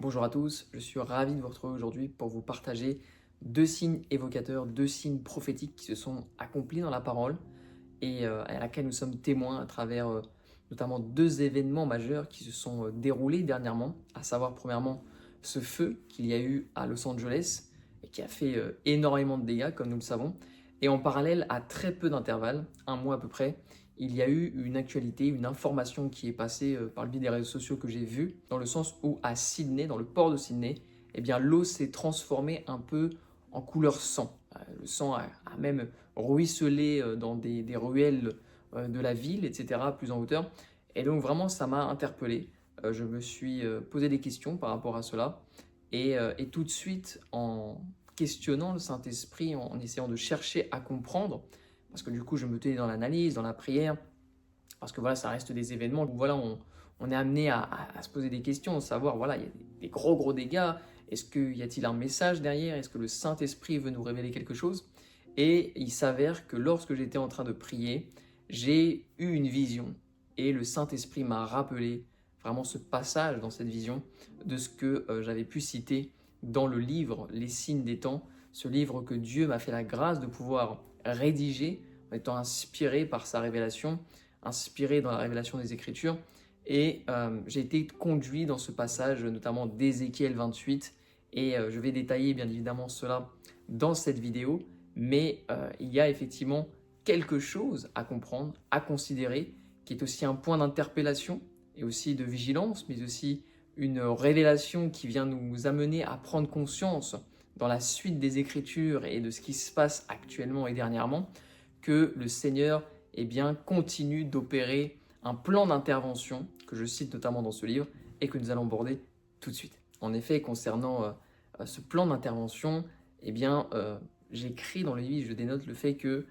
Bonjour à tous, je suis ravi de vous retrouver aujourd'hui pour vous partager deux signes évocateurs, deux signes prophétiques qui se sont accomplis dans la parole et à laquelle nous sommes témoins à travers notamment deux événements majeurs qui se sont déroulés dernièrement, à savoir premièrement ce feu qu'il y a eu à Los Angeles et qui a fait énormément de dégâts comme nous le savons, et en parallèle à très peu d'intervalle, un mois à peu près, il y a eu une actualité, une information qui est passée par le biais des réseaux sociaux que j'ai vu, dans le sens où à Sydney, dans le port de Sydney, eh bien l'eau s'est transformée un peu en couleur sang. Le sang a même ruisselé dans des ruelles de la ville, etc., plus en hauteur. Et donc vraiment, ça m'a interpellé. Je me suis posé des questions par rapport à cela. Et tout de suite, en questionnant le Saint-Esprit, en essayant de chercher à comprendre, parce que du coup, je me tenais dans l'analyse, dans la prière, parce que voilà, ça reste des événements où voilà, on est amené à se poser des questions, savoir, voilà, il y a des gros dégâts, est-ce qu'il y a-t-il un message derrière, est-ce que le Saint-Esprit veut nous révéler quelque chose? Et il s'avère que lorsque j'étais en train de prier, j'ai eu une vision, et le Saint-Esprit m'a rappelé vraiment ce passage dans cette vision de ce que j'avais pu citer dans le livre Les signes des temps, ce livre que Dieu m'a fait la grâce de pouvoir rédiger en étant inspiré par sa révélation, inspiré dans la révélation des Écritures. Et j'ai été conduit dans ce passage, notamment d'Ézéchiel 28, et je vais détailler bien évidemment cela dans cette vidéo, mais il y a effectivement quelque chose à comprendre, à considérer, qui est aussi un point d'interpellation et aussi de vigilance, mais aussi une révélation qui vient nous amener à prendre conscience dans la suite des Écritures et de ce qui se passe actuellement et dernièrement, que le Seigneur continue d'opérer un plan d'intervention, que je cite notamment dans ce livre, et que nous allons aborder tout de suite. En effet, concernant ce plan d'intervention, j'écris dans le livre, je dénote le fait que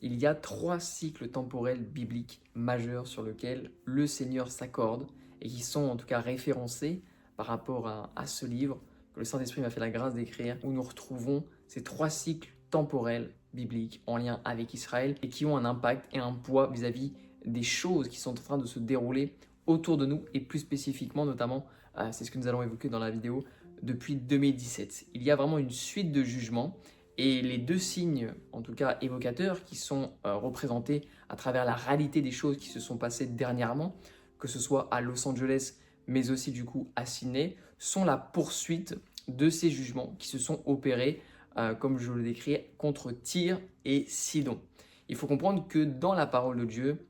il y a 3 cycles temporels bibliques majeurs sur lesquels le Seigneur s'accorde et qui sont en tout cas référencés par rapport à ce livre que le Saint-Esprit m'a fait la grâce d'écrire, où nous retrouvons ces 3 cycles temporels bibliques en lien avec Israël et qui ont un impact et un poids vis-à-vis des choses qui sont en train de se dérouler autour de nous et plus spécifiquement notamment, c'est ce que nous allons évoquer dans la vidéo, depuis 2017. Il y a vraiment une suite de jugements et les deux signes, en tout cas évocateurs, qui sont représentés à travers la réalité des choses qui se sont passées dernièrement, que ce soit à Los Angeles, mais aussi du coup à Sydney, sont la poursuite de ces jugements qui se sont opérés, comme je le décris, contre Tyr et Sidon. Il faut comprendre que dans la parole de Dieu,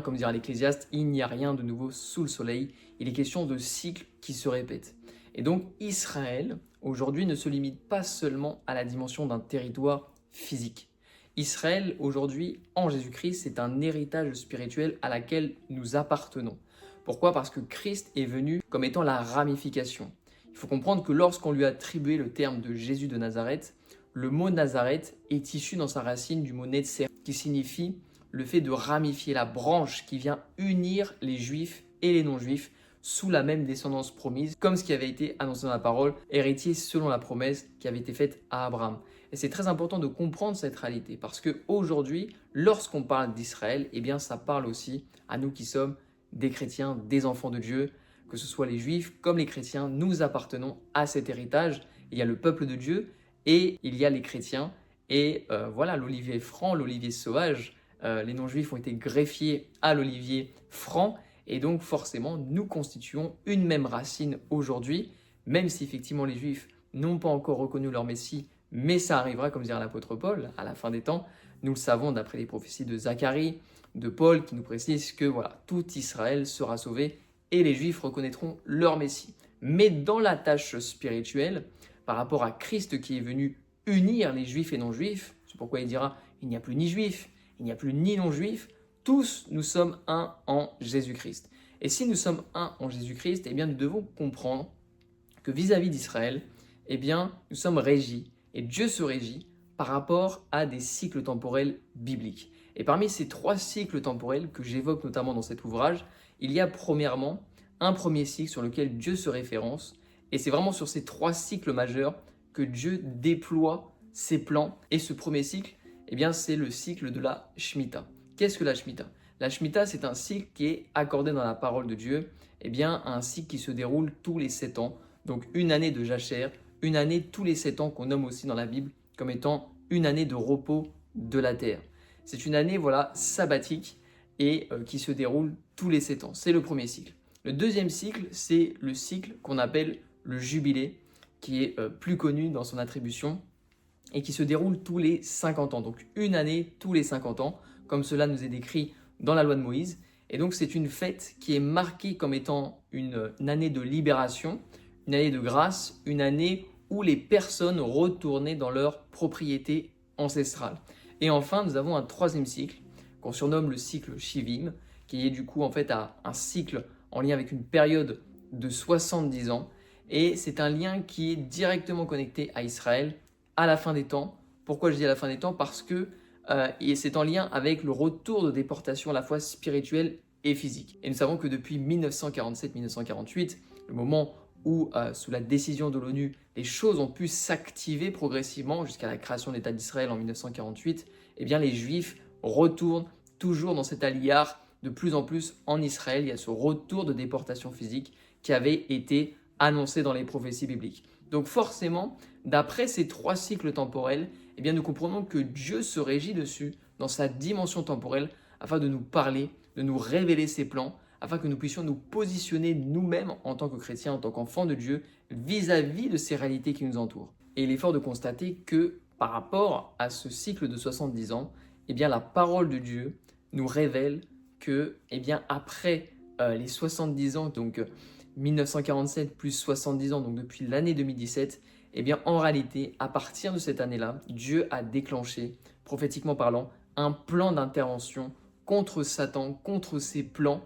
comme dira l'Ecclésiaste, il n'y a rien de nouveau sous le soleil. Il est question de cycles qui se répètent. Et donc Israël, aujourd'hui, ne se limite pas seulement à la dimension d'un territoire physique. Israël, aujourd'hui, en Jésus-Christ, c'est un héritage spirituel à laquelle nous appartenons. Pourquoi? Parce que Christ est venu comme étant la ramification. Il faut comprendre que lorsqu'on lui a attribué le terme de Jésus de Nazareth, le mot Nazareth est issu dans sa racine du mot Netzer, qui signifie le fait de ramifier la branche qui vient unir les juifs et les non-juifs sous la même descendance promise, comme ce qui avait été annoncé dans la parole, héritier selon la promesse qui avait été faite à Abraham. Et c'est très important de comprendre cette réalité, parce qu'aujourd'hui, lorsqu'on parle d'Israël, ça parle aussi à nous qui sommes des chrétiens, des enfants de Dieu, que ce soit les juifs comme les chrétiens, nous appartenons à cet héritage. Il y a le peuple de Dieu et il y a les chrétiens. Et voilà, l'olivier franc, l'olivier sauvage, les non-juifs ont été greffiés à l'olivier franc. Et donc forcément, nous constituons une même racine aujourd'hui, même si effectivement les Juifs n'ont pas encore reconnu leur Messie, mais ça arrivera, comme dirait l'apôtre Paul, à la fin des temps. Nous le savons d'après les prophéties de Zacharie, de Paul, qui nous précisent que voilà, tout Israël sera sauvé et les Juifs reconnaîtront leur Messie. Mais dans la tâche spirituelle, par rapport à Christ qui est venu unir les Juifs et non-Juifs, c'est pourquoi il dira « il n'y a plus ni Juifs, il n'y a plus ni non-Juifs », tous, nous sommes un en Jésus-Christ. Et si nous sommes un en Jésus-Christ, nous devons comprendre que vis-à-vis d'Israël, nous sommes régis, et Dieu se régit par rapport à des cycles temporels bibliques. Et parmi ces 3 cycles temporels que j'évoque notamment dans cet ouvrage, il y a premièrement un premier cycle sur lequel Dieu se référence, et c'est vraiment sur ces 3 cycles majeurs que Dieu déploie ses plans. Et ce premier cycle, c'est le cycle de la Shemitah. Qu'est-ce que la Shemitah? La Shemitah, c'est un cycle qui est accordé dans la parole de Dieu, eh bien, un cycle qui se déroule tous les 7 ans. Donc une année de jachère, une année tous les 7 ans qu'on nomme aussi dans la Bible comme étant une année de repos de la terre. C'est une année voilà, sabbatique et qui se déroule tous les 7 ans. C'est le premier cycle. Le deuxième cycle, c'est le cycle qu'on appelle le jubilé, qui est plus connu dans son attribution et qui se déroule tous les 50 ans. Donc une année tous les 50 ans, comme cela nous est décrit dans la loi de Moïse. Et donc c'est une fête qui est marquée comme étant une année de libération, une année de grâce, une année où les personnes retournaient dans leur propriété ancestrale. Et enfin, nous avons un troisième cycle qu'on surnomme le cycle Shivim, qui est du coup en fait un cycle en lien avec une période de 70 ans. Et c'est un lien qui est directement connecté à Israël à la fin des temps. Pourquoi je dis à la fin des temps? Parce que c'est en lien avec le retour de déportation à la fois spirituelle et physique. Et nous savons que depuis 1947-1948, le moment où, sous la décision de l'ONU, les choses ont pu s'activer progressivement jusqu'à la création de l'État d'Israël en 1948, eh bien les Juifs retournent toujours dans cet aliyar de plus en plus en Israël. Il y a ce retour de déportation physique qui avait été annoncé dans les prophéties bibliques. Donc forcément, d'après ces trois cycles temporels, eh bien nous comprenons que Dieu se régit dessus dans sa dimension temporelle afin de nous parler, de nous révéler ses plans, afin que nous puissions nous positionner nous-mêmes en tant que chrétiens, en tant qu'enfants de Dieu, vis-à-vis de ces réalités qui nous entourent. Et il est fort de constater que par rapport à ce cycle de 70 ans, eh bien la parole de Dieu nous révèle que eh bien, après les 70 ans, donc 1947 plus 70 ans, donc depuis l'année 2017, eh bien en réalité, à partir de cette année-là, Dieu a déclenché, prophétiquement parlant, un plan d'intervention contre Satan, contre ses plans,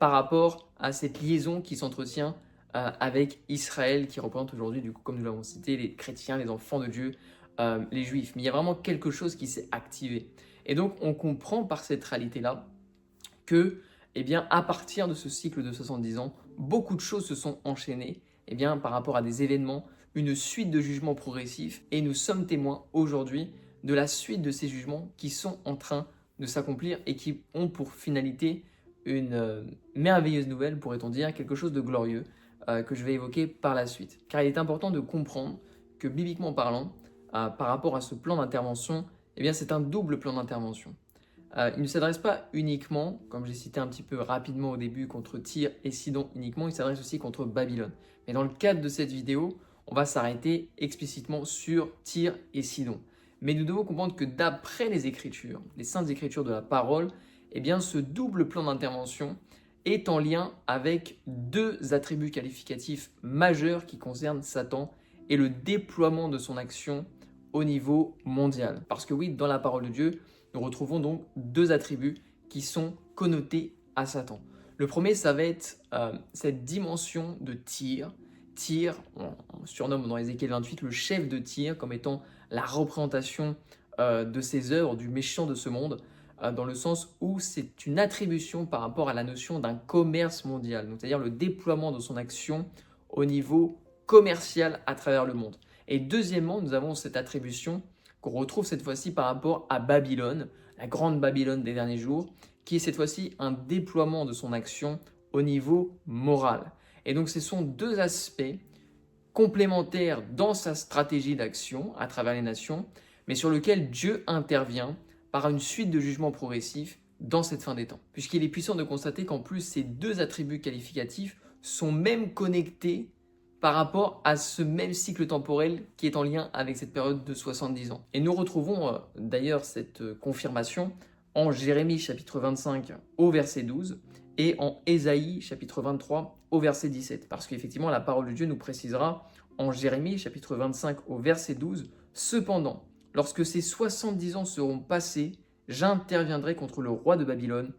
par rapport à cette liaison qui s'entretient avec Israël, qui représente aujourd'hui, du coup, comme nous l'avons cité, les chrétiens, les enfants de Dieu, les juifs. Mais il y a vraiment quelque chose qui s'est activé. Et donc, on comprend par cette réalité-là que, eh bien, à partir de ce cycle de 70 ans, beaucoup de choses se sont enchaînées eh bien, par rapport à des événements, une suite de jugements progressifs, et nous sommes témoins aujourd'hui de la suite de ces jugements qui sont en train de s'accomplir et qui ont pour finalité une merveilleuse nouvelle, pourrait-on dire, quelque chose de glorieux que je vais évoquer par la suite. Car il est important de comprendre que, bibliquement parlant, par rapport à ce plan d'intervention, eh bien, c'est un double plan d'intervention. Il ne s'adresse pas uniquement, comme j'ai cité un petit peu rapidement au début, contre Tyr et Sidon uniquement, il s'adresse aussi contre Babylone. Mais dans le cadre de cette vidéo, on va s'arrêter explicitement sur Tyr et Sidon. Mais nous devons comprendre que d'après les Écritures, les saintes Écritures de la parole, eh bien ce double plan d'intervention est en lien avec deux attributs qualificatifs majeurs qui concernent Satan et le déploiement de son action au niveau mondial. Parce que oui, dans la parole de Dieu, nous retrouvons donc deux attributs qui sont connotés à Satan. Le premier, ça va être cette dimension de Tyr. Tyr, on surnomme dans Ézéchiel 28 le chef de Tyr comme étant la représentation de ses œuvres, du méchant de ce monde, dans le sens où c'est une attribution par rapport à la notion d'un commerce mondial, c'est-à-dire le déploiement de son action au niveau commercial à travers le monde. Et deuxièmement, nous avons cette attribution qu'on retrouve cette fois-ci par rapport à Babylone, la grande Babylone des derniers jours, qui est cette fois-ci un déploiement de son action au niveau moral. Et donc ce sont deux aspects complémentaires dans sa stratégie d'action à travers les nations, mais sur lequel Dieu intervient par une suite de jugements progressifs dans cette fin des temps. Puisqu'il est puissant de constater qu'en plus ces deux attributs qualificatifs sont même connectés par rapport à ce même cycle temporel qui est en lien avec cette période de 70 ans. Et nous retrouvons d'ailleurs cette confirmation en Jérémie chapitre 25 au verset 12 et en Ésaïe chapitre 23 au verset 17. Parce qu'effectivement la parole de Dieu nous précisera en Jérémie chapitre 25 au verset 12 « Cependant, lorsque ces 70 ans seront passés, j'interviendrai contre le roi de Babylone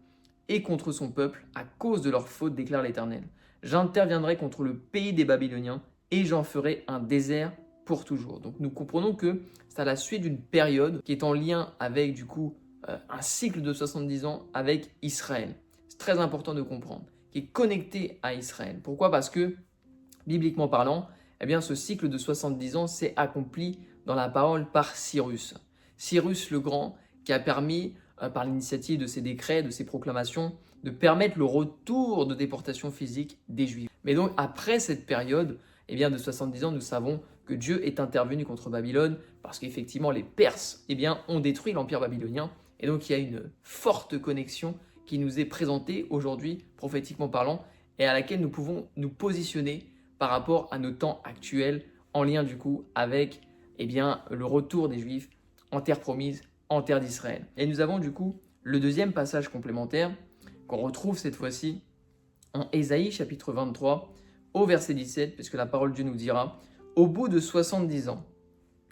et contre son peuple à cause de leurs fautes, déclare l'Éternel. J'interviendrai contre le pays des Babyloniens et j'en ferai un désert pour toujours. » Donc nous comprenons que c'est à la suite d'une période qui est en lien avec du coup un cycle de 70 ans avec Israël. C'est très important de comprendre, qui est connecté à Israël. Pourquoi? Parce que, bibliquement parlant, eh bien, ce cycle de 70 ans s'est accompli dans la parole par Cyrus. Cyrus le Grand qui a permis par l'initiative de ces décrets, de ces proclamations, de permettre le retour de déportation physique des Juifs. Mais donc après cette période de 70 ans, nous savons que Dieu est intervenu contre Babylone parce qu'effectivement les Perses ont détruit l'empire babylonien. Et donc il y a une forte connexion qui nous est présentée aujourd'hui, prophétiquement parlant, et à laquelle nous pouvons nous positionner par rapport à nos temps actuels, en lien du coup avec le retour des Juifs en terre promise, en terre d'Israël. Et nous avons du coup le deuxième passage complémentaire qu'on retrouve cette fois-ci en Ésaïe chapitre 23 au verset 17, puisque la parole de Dieu nous dira « Au bout de 70 ans,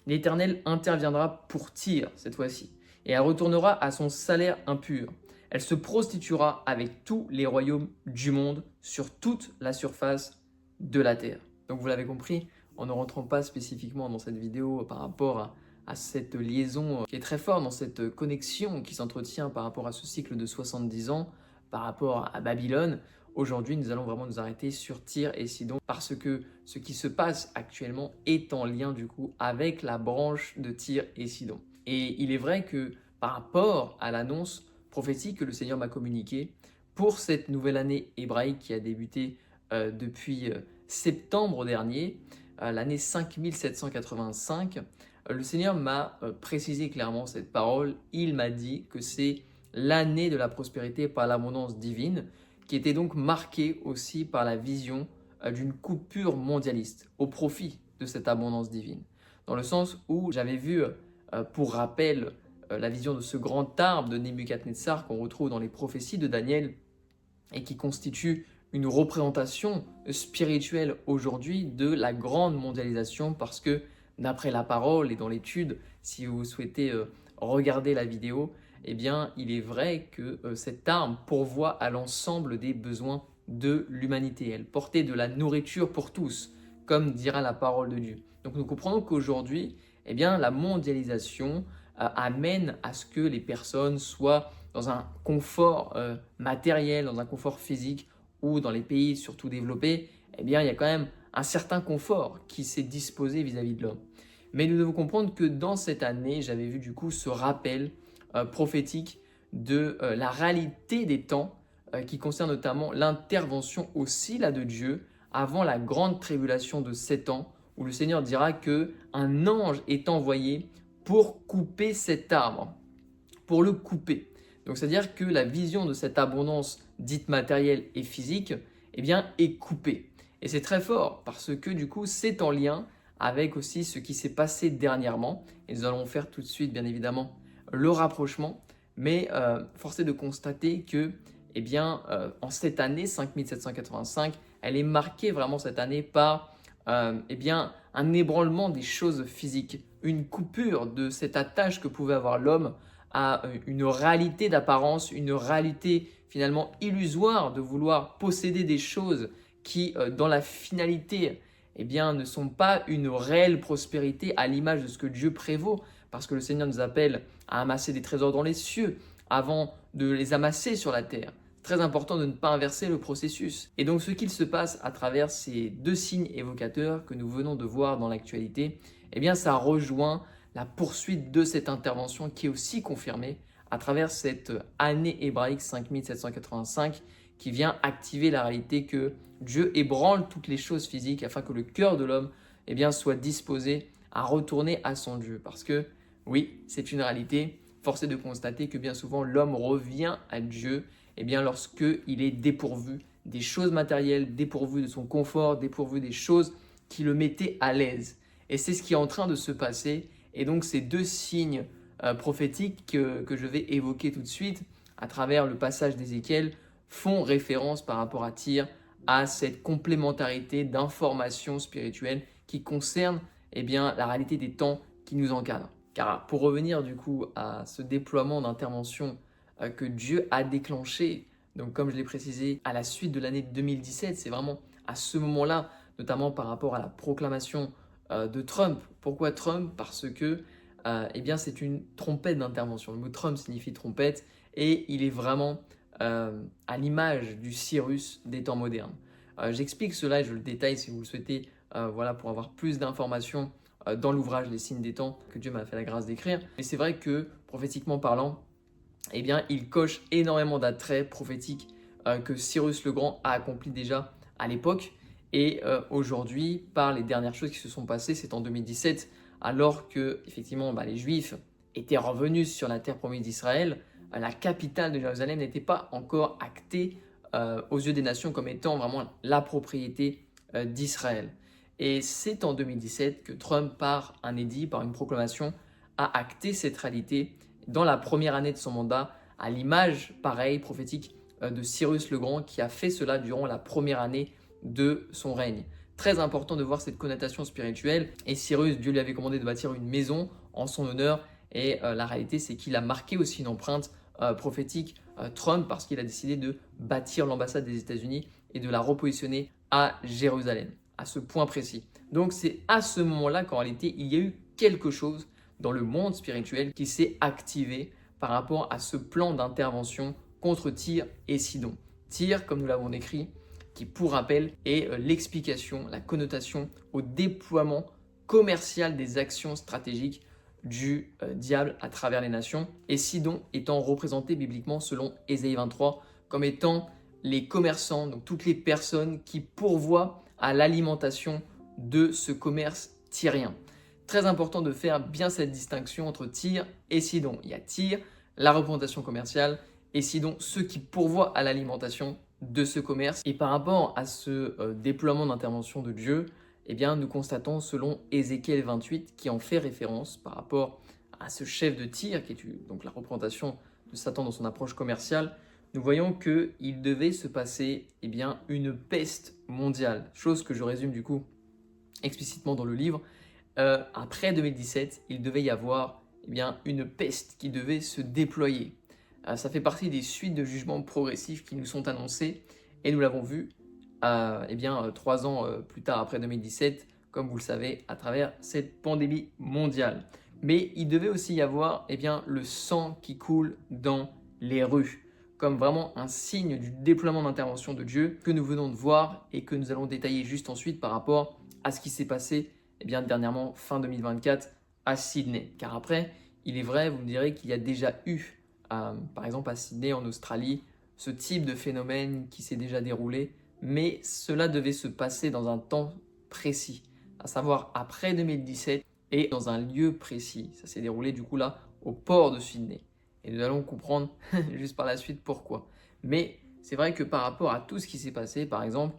l'Éternel interviendra pour Tyr cette fois-ci, et elle retournera à son salaire impur. Elle se prostituera avec tous les royaumes du monde sur toute la surface de la terre. » Donc vous l'avez compris, en ne rentrant pas spécifiquement dans cette vidéo par rapport à cette liaison qui est très forte, dans cette connexion qui s'entretient par rapport à ce cycle de 70 ans, par rapport à Babylone, aujourd'hui nous allons vraiment nous arrêter sur Tyr et Sidon parce que ce qui se passe actuellement est en lien du coup avec la branche de Tyr et Sidon. Et il est vrai que par rapport à l'annonce prophétique que le Seigneur m'a communiquée pour cette nouvelle année hébraïque qui a débuté depuis septembre dernier, l'année 5785, le Seigneur m'a précisé clairement cette parole. Il m'a dit que c'est l'année de la prospérité par l'abondance divine, qui était donc marquée aussi par la vision d'une coupure mondialiste au profit de cette abondance divine. Dans le sens où j'avais vu, pour rappel, la vision de ce grand arbre de Nebuchadnezzar qu'on retrouve dans les prophéties de Daniel et qui constitue une représentation spirituelle aujourd'hui de la grande mondialisation parce que d'après la parole et dans l'étude, si vous souhaitez regarder la vidéo, il est vrai que cette arme pourvoit à l'ensemble des besoins de l'humanité. Elle portait de la nourriture pour tous, comme dira la parole de Dieu. Donc nous comprenons qu'aujourd'hui, la mondialisation amène à ce que les personnes soient dans un confort matériel, dans un confort physique, ou dans les pays surtout développés, il y a quand même un certain confort qui s'est disposé vis-à-vis de l'homme. Mais nous devons comprendre que dans cette année, j'avais vu du coup ce rappel prophétique de la réalité des temps qui concerne notamment l'intervention aussi là de Dieu avant la grande tribulation de 7 ans où le Seigneur dira qu'un ange est envoyé pour couper cet arbre, pour le couper. Donc c'est-à-dire que la vision de cette abondance dite matérielle et physique est coupée. Et c'est très fort parce que du coup c'est en lien avec aussi ce qui s'est passé dernièrement. Et nous allons faire tout de suite bien évidemment le rapprochement. Mais force est de constater que en cette année 5785, elle est marquée vraiment cette année par un ébranlement des choses physiques, une coupure de cette attache que pouvait avoir l'homme à une réalité d'apparence, une réalité finalement illusoire de vouloir posséder des choses qui, dans la finalité, ne sont pas une réelle prospérité à l'image de ce que Dieu prévaut, parce que le Seigneur nous appelle à amasser des trésors dans les cieux avant de les amasser sur la terre. Très important de ne pas inverser le processus. Et donc ce qu'il se passe à travers ces deux signes évocateurs que nous venons de voir dans l'actualité, ça rejoint la poursuite de cette intervention qui est aussi confirmée à travers cette année hébraïque 5785 qui vient activer la réalité que Dieu ébranle toutes les choses physiques afin que le cœur de l'homme soit disposé à retourner à son Dieu. Parce que oui, c'est une réalité, force est de constater que bien souvent l'homme revient à Dieu lorsqu'il est dépourvu des choses matérielles, dépourvu de son confort, dépourvu des choses qui le mettaient à l'aise. Et c'est ce qui est en train de se passer. Et donc ces deux signes prophétiques que je vais évoquer tout de suite à travers le passage d'Ézéchiel font référence par rapport à Tyr à cette complémentarité d'informations spirituelles qui concerne la réalité des temps qui nous encadrent. Car pour revenir du coup à ce déploiement d'intervention que Dieu a déclenché, donc comme je l'ai précisé, à la suite de l'année 2017, c'est vraiment à ce moment-là, notamment par rapport à la proclamation de Trump. Pourquoi Trump? Parce que c'est une trompette d'intervention. Le mot Trump signifie trompette et il est vraiment à l'image du Cyrus des temps modernes. J'explique cela et je le détaille si vous le souhaitez pour avoir plus d'informations dans l'ouvrage Les signes des temps que Dieu m'a fait la grâce d'écrire. Mais c'est vrai que prophétiquement parlant, eh bien, il coche énormément d'attraits prophétiques que Cyrus le Grand a accompli déjà à l'époque. Et aujourd'hui, par les dernières choses qui se sont passées, c'est en 2017, alors que effectivement, les Juifs étaient revenus sur la terre promise d'Israël, la capitale de Jérusalem n'était pas encore actée aux yeux des nations comme étant vraiment la propriété d'Israël. Et c'est en 2017 que Trump, par un édit, par une proclamation, a acté cette réalité dans la première année de son mandat, à l'image, pareil, prophétique de Cyrus le Grand, qui a fait cela durant la première année de son règne. Très important de voir cette connotation spirituelle. Et Cyrus, Dieu lui avait commandé de bâtir une maison en son honneur. Et la réalité, c'est qu'il a marqué aussi une empreinte prophétique, Trump, parce qu'il a décidé de bâtir l'ambassade des États-Unis et de la repositionner à Jérusalem, à ce point précis. Donc c'est à ce moment-là qu'en réalité, il y a eu quelque chose dans le monde spirituel qui s'est activé par rapport à ce plan d'intervention contre Tyr et Sidon. Tyr, comme nous l'avons décrit, qui pour rappel est l'explication, la connotation au déploiement commercial des actions stratégiques du diable à travers les nations, et Sidon étant représenté bibliquement selon Ésaïe 23 comme étant les commerçants, donc toutes les personnes qui pourvoient à l'alimentation de ce commerce tyrien. Très important de faire bien cette distinction entre Tyr et Sidon. Il y a Tyr, la représentation commerciale, et Sidon, ceux qui pourvoient à l'alimentation de ce commerce. Et par rapport à ce déploiement d'intervention de Dieu, eh bien, nous constatons selon Ézéchiel 28 qui en fait référence par rapport à ce chef de Tyr, qui est donc la représentation de Satan dans son approche commerciale, nous voyons qu'il devait se passer une peste mondiale, chose que je résume du coup explicitement dans le livre. Après 2017, il devait y avoir une peste qui devait se déployer. Ça fait partie des suites de jugements progressifs qui nous sont annoncés et nous l'avons vu 3 ans plus tard, après 2017, comme vous le savez, à travers cette pandémie mondiale. Mais il devait aussi y avoir le sang qui coule dans les rues, comme vraiment un signe du déploiement d'intervention de Dieu que nous venons de voir et que nous allons détailler juste ensuite par rapport à ce qui s'est passé dernièrement, fin 2024, à Sydney. Car après, il est vrai, vous me direz qu'il y a déjà eu, par exemple à Sydney, en Australie, ce type de phénomène qui s'est déjà déroulé, mais cela devait se passer dans un temps précis, à savoir après 2017 et dans un lieu précis. Ça s'est déroulé du coup là au port de Sydney. Et nous allons comprendre juste par la suite pourquoi. Mais c'est vrai que par rapport à tout ce qui s'est passé, par exemple,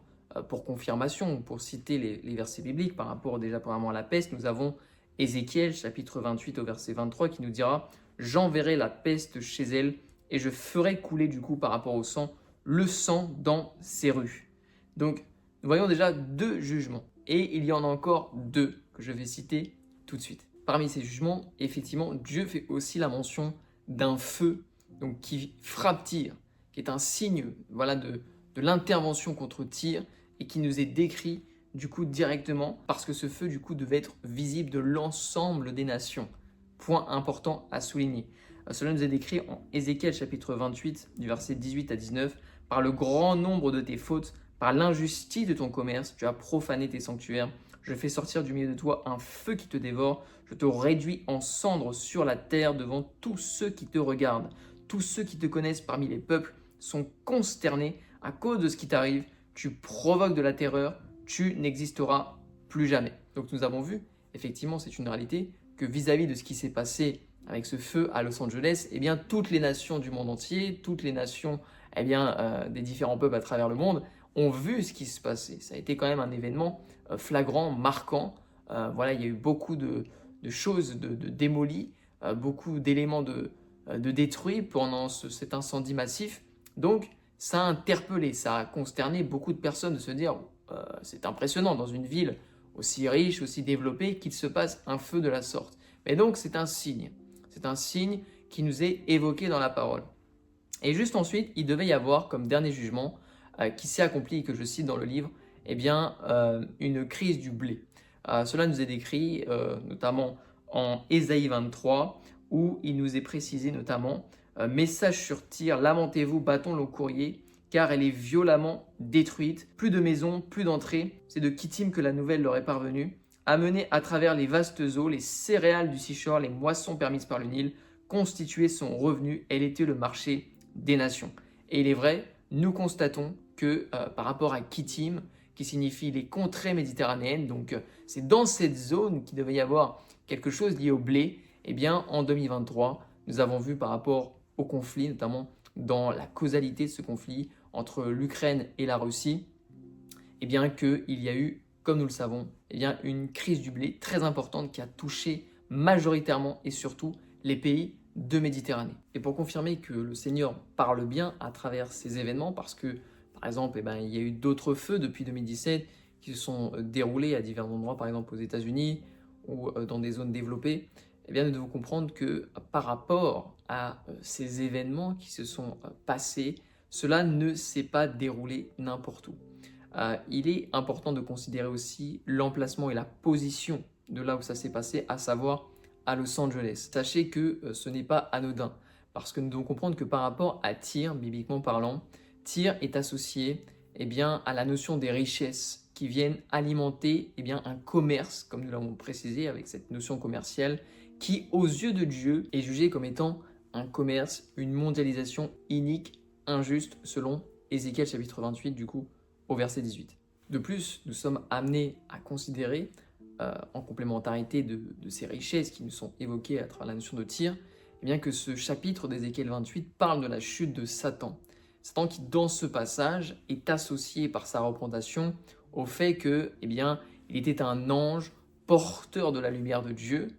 pour confirmation, pour citer les versets bibliques par rapport déjà premièrement à la peste, nous avons Ézéchiel chapitre 28 au verset 23 qui nous dira « J'enverrai la peste chez elle et je ferai couler du coup par rapport au sang, le sang dans ses rues. » Donc nous voyons déjà 2 jugements et il y en a encore 2 que je vais citer tout de suite. Parmi ces jugements, effectivement, Dieu fait aussi la mention d'un feu donc, qui frappe Tyr, qui est un signe de l'intervention contre Tyr et qui nous est décrit du coup directement parce que ce feu du coup devait être visible de l'ensemble des nations. Point important à souligner. Cela nous est décrit en Ézéchiel chapitre 28 du verset 18 à 19. Par le grand nombre de tes fautes, par l'injustice de ton commerce, tu as profané tes sanctuaires. Je fais sortir du milieu de toi un feu qui te dévore. Je te réduis en cendres sur la terre devant tous ceux qui te regardent. Tous ceux qui te connaissent parmi les peuples sont consternés à cause de ce qui t'arrive. Tu provoques de la terreur, tu n'existeras plus jamais. Donc nous avons vu, effectivement, c'est une réalité, que vis-à-vis de ce qui s'est passé avec ce feu à Los Angeles, toutes les nations du monde entier, toutes les nations des différents peuples à travers le monde ont vu ce qui se passait. Ça a été quand même un événement flagrant, marquant. Il y a eu beaucoup de choses de démolies, beaucoup d'éléments de détruits pendant cet incendie massif. Donc, ça a interpellé, ça a consterné beaucoup de personnes de se dire c'est impressionnant dans une ville aussi riche, aussi développée, qu'il se passe un feu de la sorte. Mais donc, c'est un signe. C'est un signe qui nous est évoqué dans la parole. Et juste ensuite, il devait y avoir comme dernier jugement qui s'est accompli et que je cite dans le livre, une crise du blé. Cela nous est décrit notamment en Ésaïe 23 où il nous est précisé notamment message sur Tyr, lamentez-vous, battons le courrier car elle est violemment détruite. Plus de maisons, plus d'entrées. C'est de Kittim que la nouvelle leur est parvenue. Amenez à travers les vastes eaux, les céréales du Sichor, les moissons permises par le Nil. constituait son revenu, elle était le marché des nations. Et il est vrai, nous constatons que par rapport à Kittim, qui signifie les contrées méditerranéennes, donc c'est dans cette zone qu'il devait y avoir quelque chose lié au blé, eh bien en 2023, nous avons vu par rapport au conflit, notamment dans la causalité de ce conflit entre l'Ukraine et la Russie, eh bien qu'il y a eu, comme nous le savons, eh bien, une crise du blé très importante qui a touché majoritairement et surtout les pays de Méditerranée. Et pour confirmer que le Seigneur parle bien à travers ces événements, parce que par exemple, il y a eu d'autres feux depuis 2017 qui se sont déroulés à divers endroits, par exemple aux États-Unis ou dans des zones développées, eh bien, nous devons comprendre que par rapport à ces événements qui se sont passés, cela ne s'est pas déroulé n'importe où. Il est important de considérer aussi l'emplacement et la position de là où ça s'est passé, à savoir à Los Angeles. Sachez que ce n'est pas anodin, parce que nous devons comprendre que par rapport à Tyr, bibliquement parlant, Tyr est associé à la notion des richesses qui viennent alimenter un commerce, comme nous l'avons précisé avec cette notion commerciale, qui aux yeux de Dieu est jugé comme étant un commerce, une mondialisation inique, injuste, selon Ézéchiel chapitre 28 du coup, au verset 18. De plus, nous sommes amenés à considérer, en complémentarité de ces richesses qui nous sont évoquées à travers la notion de Tyr, que ce chapitre d'Ézéchiel 28 parle de la chute de Satan. Satan qui, dans ce passage, est associé par sa représentation au fait que, il était un ange porteur de la lumière de Dieu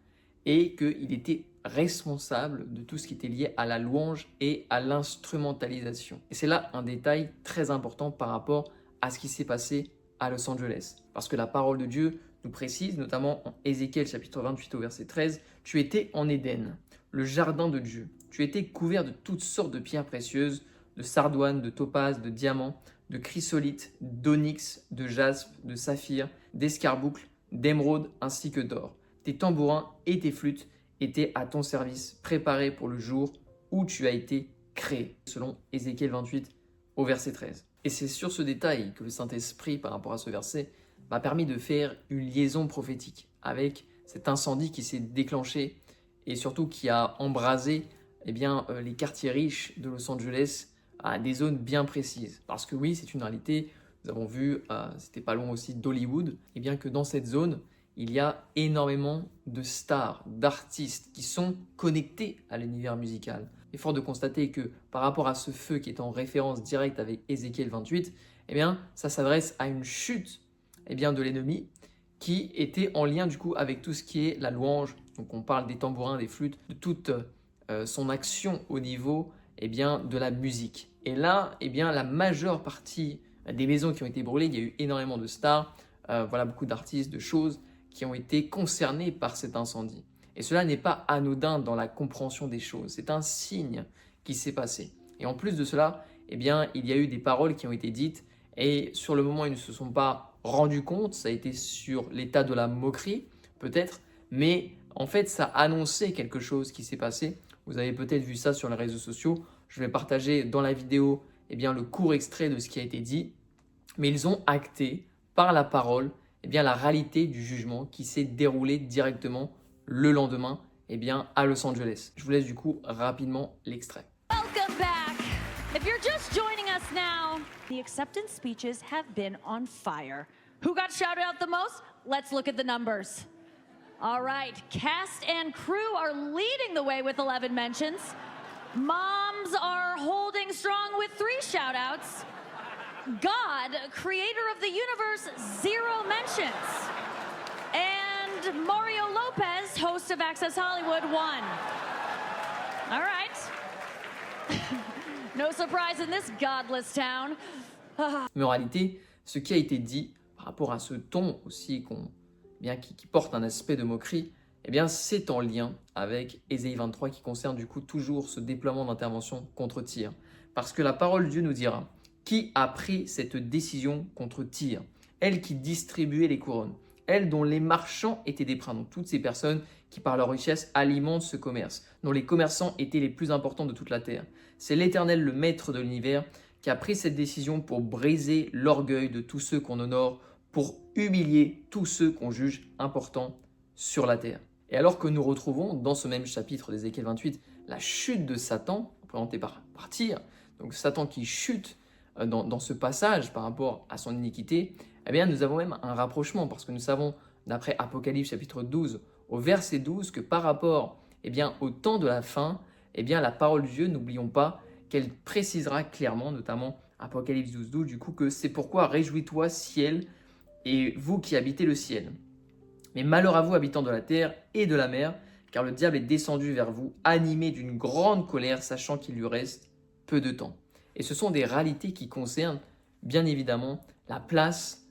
et qu'il était responsable de tout ce qui était lié à la louange et à l'instrumentalisation. Et c'est là un détail très important par rapport à ce qui s'est passé à Los Angeles. Parce que la parole de Dieu nous précise, notamment en Ézéchiel chapitre 28 au verset 13, « Tu étais en Éden, le jardin de Dieu. Tu étais couvert de toutes sortes de pierres précieuses, de sardoine, de topaze, de diamants, de chrysolite, d'onyx, de jaspe, de saphir, d'escarboucle, d'émeraude ainsi que d'or. Tes tambourins et tes flûtes étaient à ton service, préparés pour le jour où tu as été créé. » Selon Ézéchiel 28 au verset 13. Et c'est sur ce détail que le Saint-Esprit, par rapport à ce verset, m'a permis de faire une liaison prophétique avec cet incendie qui s'est déclenché et surtout qui a embrasé les quartiers riches de Los Angeles à des zones bien précises. Parce que oui, c'est une réalité, nous avons vu, c'était pas loin aussi d'Hollywood, et bien que dans cette zone, il y a énormément de stars, d'artistes qui sont connectés à l'univers musical. Il est fort de constater que par rapport à ce feu qui est en référence directe avec Ézéchiel 28, ça s'adresse à une chute de l'ennemi qui était en lien du coup avec tout ce qui est la louange. Donc on parle des tambourins, des flûtes, de toute son action au niveau de la musique. Et là, la majeure partie des maisons qui ont été brûlées, il y a eu énormément de stars, beaucoup d'artistes, de choses qui ont été concernées par cet incendie. Et cela n'est pas anodin dans la compréhension des choses, c'est un signe qui s'est passé. Et en plus de cela, il y a eu des paroles qui ont été dites et sur le moment, ils ne se sont pas rendus compte, ça a été sur l'état de la moquerie peut-être, mais en fait, ça annonçait quelque chose qui s'est passé. Vous avez peut-être vu ça sur les réseaux sociaux. Je vais partager dans la vidéo le court extrait de ce qui a été dit, mais ils ont acté par la parole la réalité du jugement qui s'est déroulé directement le lendemain à Los Angeles. Je vous laisse du coup rapidement l'extrait. Welcome back. If you're just joining us now, the acceptance speeches have been on fire. Who got shouted out the most? Let's look at the numbers. All right, cast and crew are leading the way with 11 mentions. Moms are holding strong with 3 shout-outs. God, creator of the universe, 0 mentions. And Mario Lopez, host of Access Hollywood, 1. All right. No surprise in this godless town. Mais en réalité, ce qui a été dit par rapport à ce ton aussi qui porte un aspect de moquerie, c'est en lien avec Ésaïe 23 qui concerne du coup toujours ce déploiement d'intervention contre Tyr. Parce que la parole de Dieu nous dira: qui a pris cette décision contre Tyr? Elle qui distribuait les couronnes, elle dont les marchands étaient des princes. Donc toutes ces personnes qui par leur richesse alimentent ce commerce, dont les commerçants étaient les plus importants de toute la terre. C'est l'Éternel, le maître de l'univers, qui a pris cette décision pour briser l'orgueil de tous ceux qu'on honore, pour humilier tous ceux qu'on juge importants sur la terre. Et alors que nous retrouvons dans ce même chapitre d'Ézéchiel 28, la chute de Satan, représentée par Tyr, donc Satan qui chute dans ce passage par rapport à son iniquité, eh bien nous avons même un rapprochement, parce que nous savons, d'après Apocalypse chapitre 12, au verset 12, que par rapport au temps de la fin, la parole de Dieu, n'oublions pas qu'elle précisera clairement, notamment Apocalypse 12, 12, du coup, que c'est pourquoi réjouis-toi, ciel, et vous qui habitez le ciel. Mais malheur à vous, habitants de la terre et de la mer, car le diable est descendu vers vous, animé d'une grande colère, sachant qu'il lui reste peu de temps. Et ce sont des réalités qui concernent, bien évidemment, la place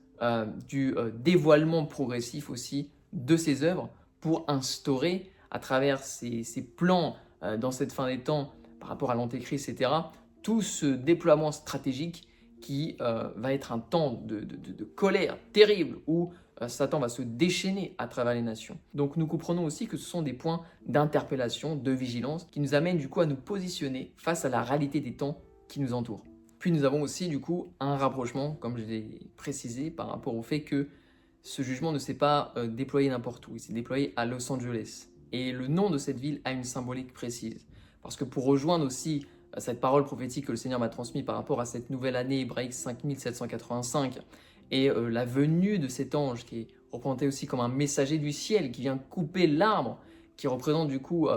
du dévoilement progressif aussi de ses œuvres pour instaurer, à travers ses plans dans cette fin des temps, par rapport à l'antéchrist, etc., tout ce déploiement stratégique qui va être un temps de colère terrible où Satan va se déchaîner à travers les nations. Donc nous comprenons aussi que ce sont des points d'interpellation, de vigilance, qui nous amènent du coup à nous positionner face à la réalité des temps qui nous entourent. Puis nous avons aussi du coup un rapprochement, comme je l'ai précisé, par rapport au fait que ce jugement ne s'est pas déployé n'importe où, il s'est déployé à Los Angeles. Et le nom de cette ville a une symbolique précise. Parce que pour rejoindre aussi cette parole prophétique que le Seigneur m'a transmise par rapport à cette nouvelle année hébraïque 5785 et la venue de cet ange qui est représenté aussi comme un messager du ciel qui vient couper l'arbre, qui représente du coup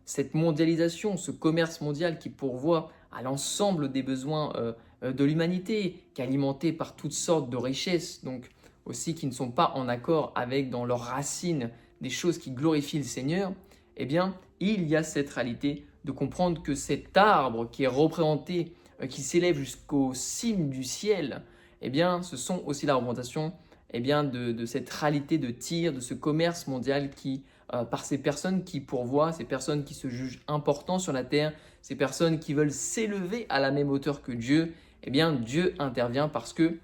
cette mondialisation, ce commerce mondial qui pourvoit à l'ensemble des besoins de l'humanité, qui est alimenté par toutes sortes de richesses, donc aussi qui ne sont pas en accord avec dans leurs racines des choses qui glorifient le Seigneur, il y a cette réalité de comprendre que cet arbre qui est représenté, qui s'élève jusqu'aux cimes du ciel, ce sont aussi la représentation de cette réalité de Tyr, de ce commerce mondial qui, par ces personnes qui pourvoient, ces personnes qui se jugent importants sur la terre, ces personnes qui veulent s'élever à la même hauteur que Dieu, Dieu intervient parce que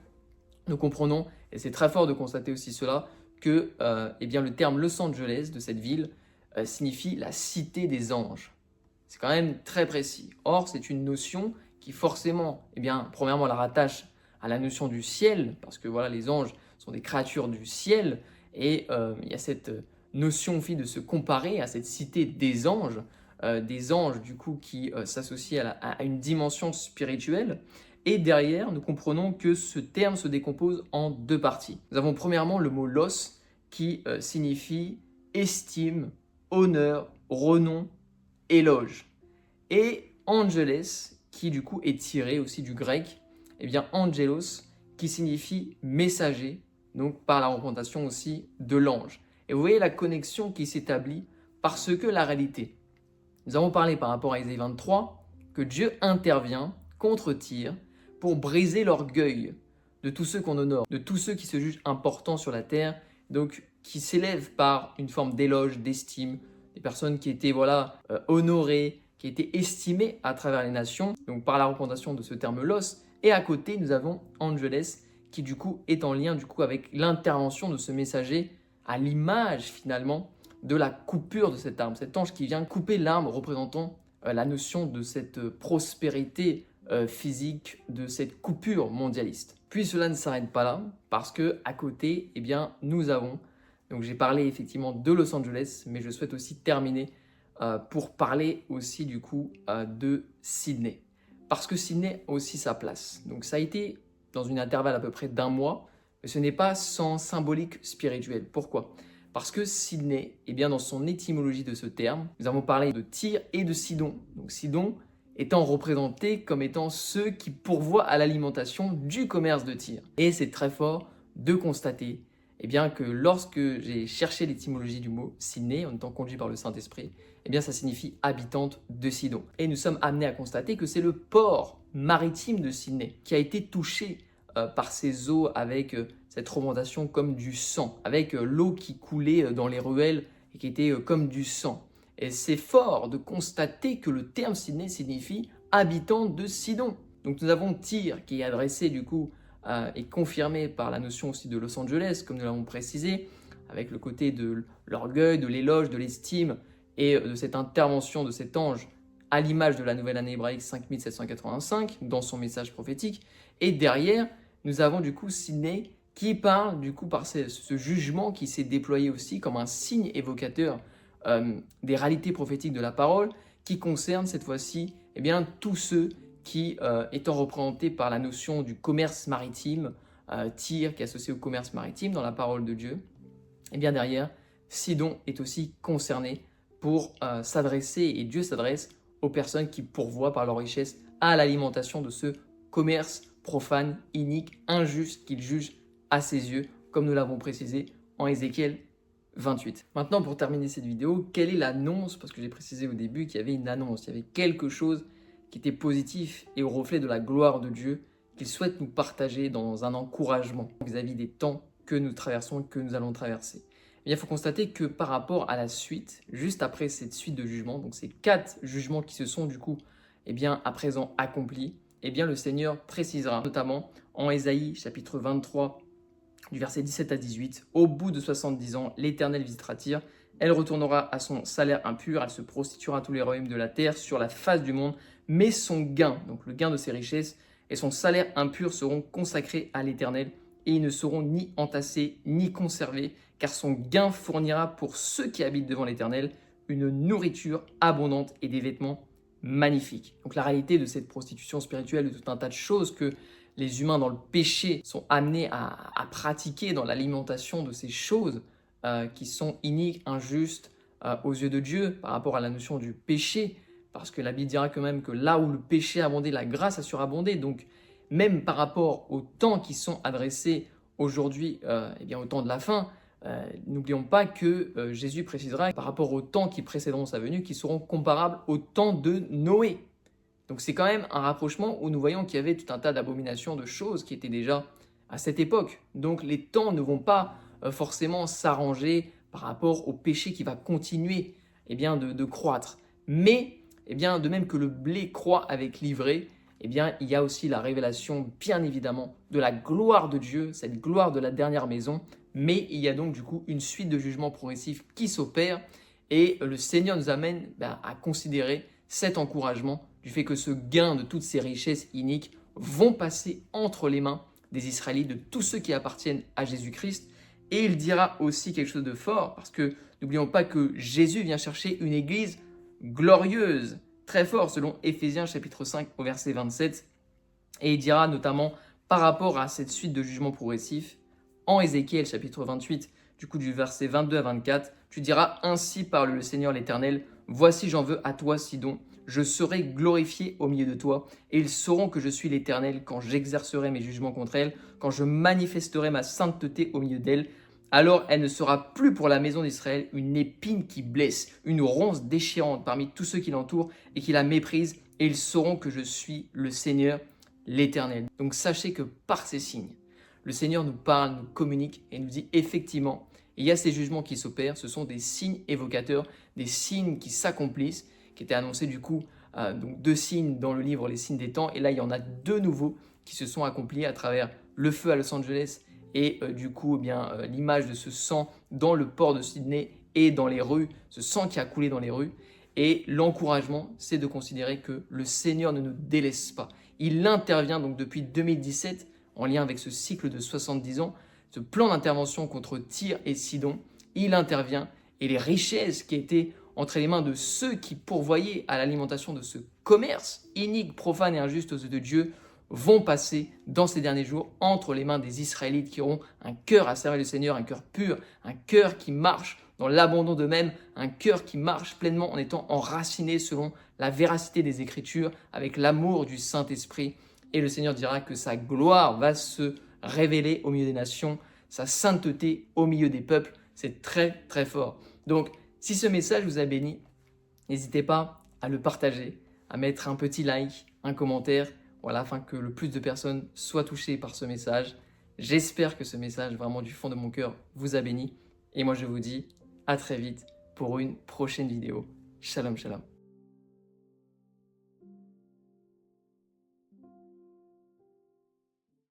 nous comprenons, et c'est très fort de constater aussi cela, que le terme Los Angeles de cette ville signifie la cité des anges. C'est quand même très précis. Or, c'est une notion qui forcément, premièrement, la rattache à la notion du ciel, parce que voilà, les anges sont des créatures du ciel, et il y a cette notion de se comparer à cette cité des anges du coup qui s'associent à une dimension spirituelle. Et derrière, nous comprenons que ce terme se décompose en deux parties. Nous avons premièrement le mot los qui signifie estime, honneur, renom, éloge. Et angeles qui du coup est tiré aussi du grec, angelos qui signifie messager, donc par la représentation aussi de l'ange. Et vous voyez la connexion qui s'établit parce que la réalité. Nous avons parlé par rapport à Ésaïe 23 que Dieu intervient contre Tyr pour briser l'orgueil de tous ceux qu'on honore, de tous ceux qui se jugent importants sur la terre, donc qui s'élèvent par une forme d'éloge, d'estime, des personnes qui étaient honorées, qui étaient estimées à travers les nations, donc par la représentation de ce terme los. Et à côté, nous avons Angeles qui du coup est en lien avec l'intervention de ce messager à l'image finalement de la coupure de cet arbre, cet ange qui vient couper l'arbre représentant la notion de cette prospérité physique, de cette coupure mondialiste. Puis cela ne s'arrête pas là, parce que à côté, nous avons, donc j'ai parlé effectivement de Los Angeles, mais je souhaite aussi terminer pour parler aussi du coup de Sydney. Parce que Sydney a aussi sa place. Donc ça a été dans une intervalle à peu près d'un mois, mais ce n'est pas sans symbolique spirituelle. Pourquoi ? Parce que Sydney, dans son étymologie de ce terme, nous avons parlé de Tyr et de Sidon. Donc Sidon étant représenté comme étant ceux qui pourvoient à l'alimentation du commerce de Tyr. Et c'est très fort de constater que lorsque j'ai cherché l'étymologie du mot Sydney, en étant conduit par le Saint-Esprit, ça signifie habitante de Sidon. Et nous sommes amenés à constater que c'est le port maritime de Sydney qui a été touché par ces eaux avec cette représentation comme du sang, avec l'eau qui coulait dans les ruelles et qui était comme du sang. Et c'est fort de constater que le terme Sydney signifie habitant de Sidon. Donc nous avons Tyr qui est adressé du coup et confirmé par la notion aussi de Los Angeles, comme nous l'avons précisé, avec le côté de l'orgueil, de l'éloge, de l'estime et de cette intervention de cet ange à l'image de la nouvelle année hébraïque 5785 dans son message prophétique. Et derrière, nous avons du coup Sydney qui parle du coup par ce jugement qui s'est déployé aussi comme un signe évocateur des réalités prophétiques de la parole qui concernent cette fois-ci tous ceux qui, étant représentés par la notion du commerce maritime, Tyr qui est associé au commerce maritime dans la parole de Dieu, et bien derrière, Sidon est aussi concerné pour s'adresser, et Dieu s'adresse aux personnes qui pourvoient par leur richesse à l'alimentation de ce commerce profane, inique, injuste qu'il juge à ses yeux, comme nous l'avons précisé en Ézéchiel 28. Maintenant, pour terminer cette vidéo, quelle est l'annonce? Parce que j'ai précisé au début qu'il y avait une annonce, il y avait quelque chose qui était positif et au reflet de la gloire de Dieu qu'il souhaite nous partager dans un encouragement vis-à-vis des temps que nous traversons, que nous allons traverser. Il faut constater que par rapport à la suite, juste après cette suite de jugements, donc ces 4 jugements qui se sont du coup à présent accomplis, le Seigneur précisera notamment en Ésaïe chapitre 23 du verset 17 à 18, au bout de 70 ans, l'Éternel visitera Tyr, elle retournera à son salaire impur, elle se prostituera à tous les royaumes de la terre sur la face du monde, mais son gain, donc le gain de ses richesses, et son salaire impur seront consacrés à l'Éternel, et ils ne seront ni entassés ni conservés, car son gain fournira pour ceux qui habitent devant l'Éternel une nourriture abondante et des vêtements magnifiques. Donc la réalité de cette prostitution spirituelle, de tout un tas de choses que les humains dans le péché sont amenés à pratiquer dans l'alimentation de ces choses qui sont iniques, injustes aux yeux de Dieu par rapport à la notion du péché, parce que la Bible dira quand même que là où le péché a abondé, la grâce a surabondé. Donc même par rapport aux temps qui sont adressés aujourd'hui, au temps de la fin, n'oublions pas que Jésus précisera par rapport aux temps qui précéderont sa venue, qui seront comparables au temps de Noé. Donc c'est quand même un rapprochement où nous voyons qu'il y avait tout un tas d'abominations, de choses qui étaient déjà à cette époque. Donc les temps ne vont pas forcément s'arranger par rapport au péché qui va continuer de croître. Mais de même que le blé croît avec l'ivraie, il y a aussi la révélation bien évidemment de la gloire de Dieu, cette gloire de la dernière maison. Mais il y a donc du coup une suite de jugements progressifs qui s'opèrent et le Seigneur nous amène à considérer cet encouragement du fait que ce gain de toutes ces richesses iniques vont passer entre les mains des Israélites, de tous ceux qui appartiennent à Jésus-Christ. Et il dira aussi quelque chose de fort, parce que n'oublions pas que Jésus vient chercher une église glorieuse, très fort, selon Éphésiens chapitre 5 au verset 27. Et il dira notamment par rapport à cette suite de jugements progressifs, en Ézéchiel chapitre 28, du coup du verset 22 à 24, tu diras « Ainsi parle le Seigneur l'Éternel, voici j'en veux à toi Sidon, je serai glorifié au milieu de toi, et ils sauront que je suis l'Éternel quand j'exercerai mes jugements contre elles, quand je manifesterai ma sainteté au milieu d'elles. Alors elle ne sera plus pour la maison d'Israël une épine qui blesse, une ronce déchirante parmi tous ceux qui l'entourent et qui la méprisent, et ils sauront que je suis le Seigneur, l'Éternel. » Donc sachez que par ces signes, le Seigneur nous parle, nous communique et nous dit effectivement, il y a ces jugements qui s'opèrent, ce sont des signes évocateurs, des signes qui s'accomplissent, qui étaient annoncés du coup, donc 2 signes dans le livre Les signes des temps, et là il y en a 2 nouveaux qui se sont accomplis à travers le feu à Los Angeles et l'image de ce sang dans le port de Sydney et dans les rues, ce sang qui a coulé dans les rues. Et l'encouragement, c'est de considérer que le Seigneur ne nous délaisse pas. Il intervient donc depuis 2017 en lien avec ce cycle de 70 ans, ce plan d'intervention contre Tyr et Sidon. Il intervient et les richesses qui étaient entre les mains de ceux qui pourvoyaient à l'alimentation de ce commerce inique, profane et injuste aux yeux de Dieu vont passer dans ces derniers jours entre les mains des Israélites qui auront un cœur à servir le Seigneur, un cœur pur, un cœur qui marche dans l'abandon d'eux-mêmes, un cœur qui marche pleinement en étant enraciné selon la véracité des Écritures, avec l'amour du Saint-Esprit. Et le Seigneur dira que sa gloire va se révéler au milieu des nations, sa sainteté au milieu des peuples. C'est très très fort. Donc, si ce message vous a béni, n'hésitez pas à le partager, à mettre un petit like, un commentaire, voilà, afin que le plus de personnes soient touchées par ce message. J'espère que ce message, vraiment du fond de mon cœur, vous a béni. Et moi, je vous dis à très vite pour une prochaine vidéo. Shalom, shalom.